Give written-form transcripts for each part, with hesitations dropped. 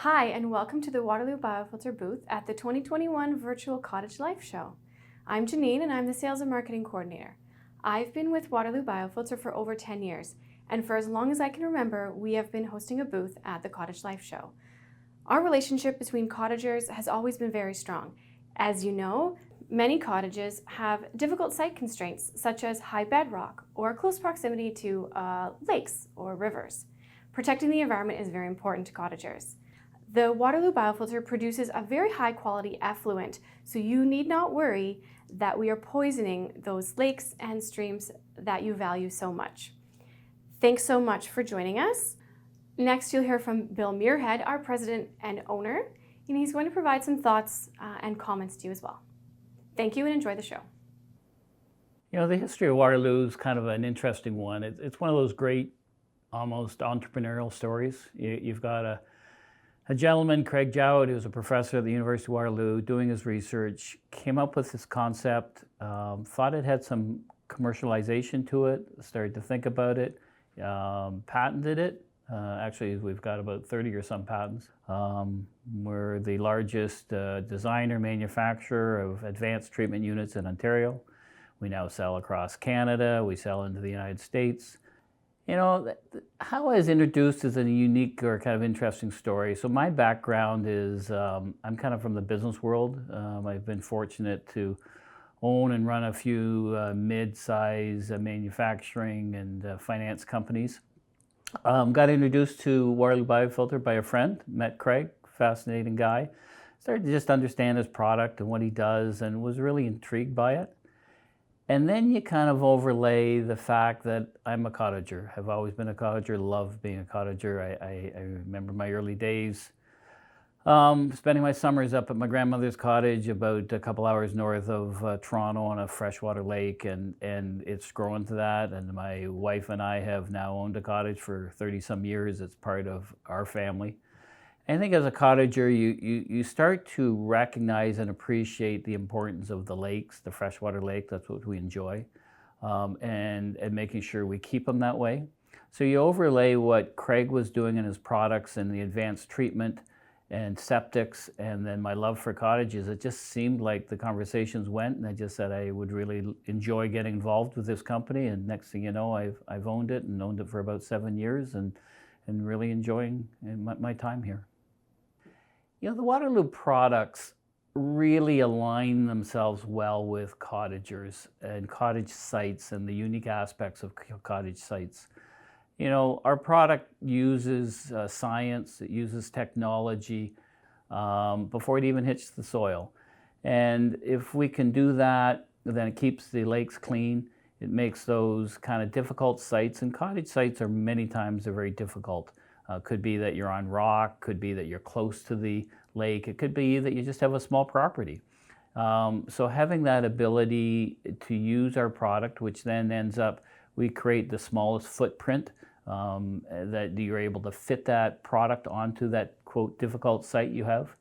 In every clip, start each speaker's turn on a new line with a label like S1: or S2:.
S1: Hi, and welcome to the Waterloo Biofilter booth at the 2021 Virtual Cottage Life Show. I'm Janine, and I'm the Sales and Marketing Coordinator. I've been with Waterloo Biofilter for over 10 years, and for as long as I can remember, we have been hosting a booth at the Cottage Life Show. Our relationship between cottagers has always been very strong. As you know, many cottages have difficult site constraints, such as high bedrock or close proximity to lakes or rivers. Protecting the environment is very important to cottagers. The Waterloo Biofilter produces a very high quality effluent, so you need not worry that we are poisoning those lakes and streams that you value so much. Thanks so much for joining us. Next, you'll hear from Bill Muirhead, our president and owner, and he's going to provide some thoughts and comments to you as well. Thank you and enjoy the show.
S2: You know, the history of Waterloo is kind of an interesting one. It's one of those great, almost entrepreneurial stories. You've got a gentleman, Craig Jowett, who's a professor at the University of Waterloo, doing his research, came up with this concept, thought it had some commercialization to it, started to think about it, patented it. Actually, we've got about 30 or some patents. We're the largest designer, manufacturer of advanced treatment units in Ontario. We now sell across Canada, we sell into the United States. You know, how I was introduced is a unique or kind of interesting story. So my background is, I'm kind of from the business world. I've been fortunate to own and run a few mid-size manufacturing and finance companies. Got introduced to Waterloo Biofilter by a friend, met Craig, fascinating guy. Started to just understand his product and what he does and was really intrigued by it. And then you kind of overlay the fact that I'm a cottager. I've always been a cottager, love being a cottager. I remember my early days spending my summers up at my grandmother's cottage about a couple hours north of Toronto on a freshwater lake, and it's grown to that. And my wife and I have now owned a cottage for 30-some years. It's part of our family. I think as a cottager, you start to recognize and appreciate the importance of the lakes, the freshwater lake. That's what we enjoy, and making sure we keep them that way. So you overlay what Craig was doing in his products and the advanced treatment and septics, and then my love for cottages. It just seemed like the conversations went, and I just said I would really enjoy getting involved with this company. And next thing you know, I've owned it and owned it for about 7 years, and really enjoying my time here. You know, the Waterloo products really align themselves well with cottagers and cottage sites and the unique aspects of cottage sites. You know, our product uses science, it uses technology before it even hits the soil. And if we can do that, then it keeps the lakes clean. It makes those kind of difficult sites, and cottage sites are many times they're very difficult. Could be that you're on rock, could be that you're close to the lake, it could be that you just have a small property. So having that ability to use our product, which then ends up, we create the smallest footprint, that you're able to fit that product onto that, quote, difficult site you have.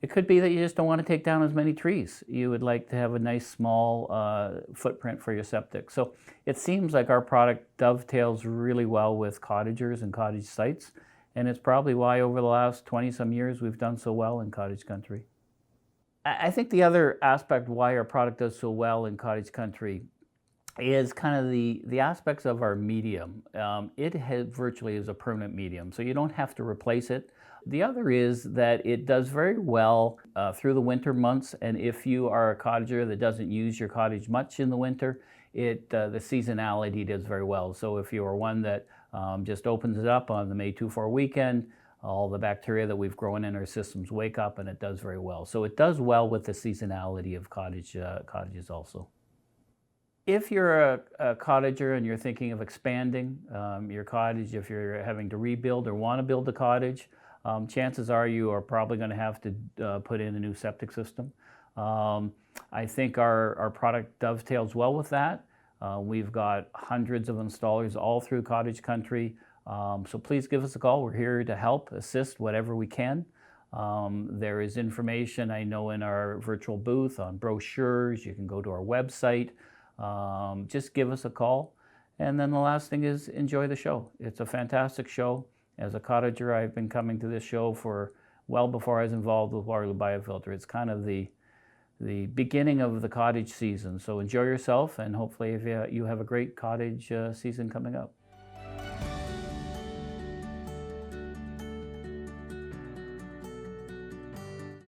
S2: It could be that you just don't want to take down as many trees. You would like to have a nice small footprint for your septic. So it seems like our product dovetails really well with cottagers and cottage sites. And it's probably why over the last 20-some years we've done so well in cottage country. I think the other aspect why our product does so well in cottage country is kind of the aspects of our medium. It virtually is a permanent medium, so you don't have to replace it. The other is that it does very well through the winter months, and if you are a cottager that doesn't use your cottage much in the winter, the seasonality does very well. So if you are one that just opens it up on the May 2-4 weekend, all the bacteria that we've grown in our systems wake up, and it does very well. So it does well with the seasonality of cottages also. If you're a cottager and you're thinking of expanding your cottage, if you're having to rebuild or want to build a cottage, chances are you are probably going to have to put in a new septic system. I think our product dovetails well with that. We've got hundreds of installers all through cottage country. So please give us a call. We're here to help, assist, whatever we can. There is information, I know, in our virtual booth on brochures. You can go to our website. Just give us a call. And then the last thing is enjoy the show. It's a fantastic show. As a cottager, I've been coming to this show for well before I was involved with Waterloo Biofilter. It's kind of the beginning of the cottage season. So enjoy yourself, and hopefully if you have a great cottage season coming up.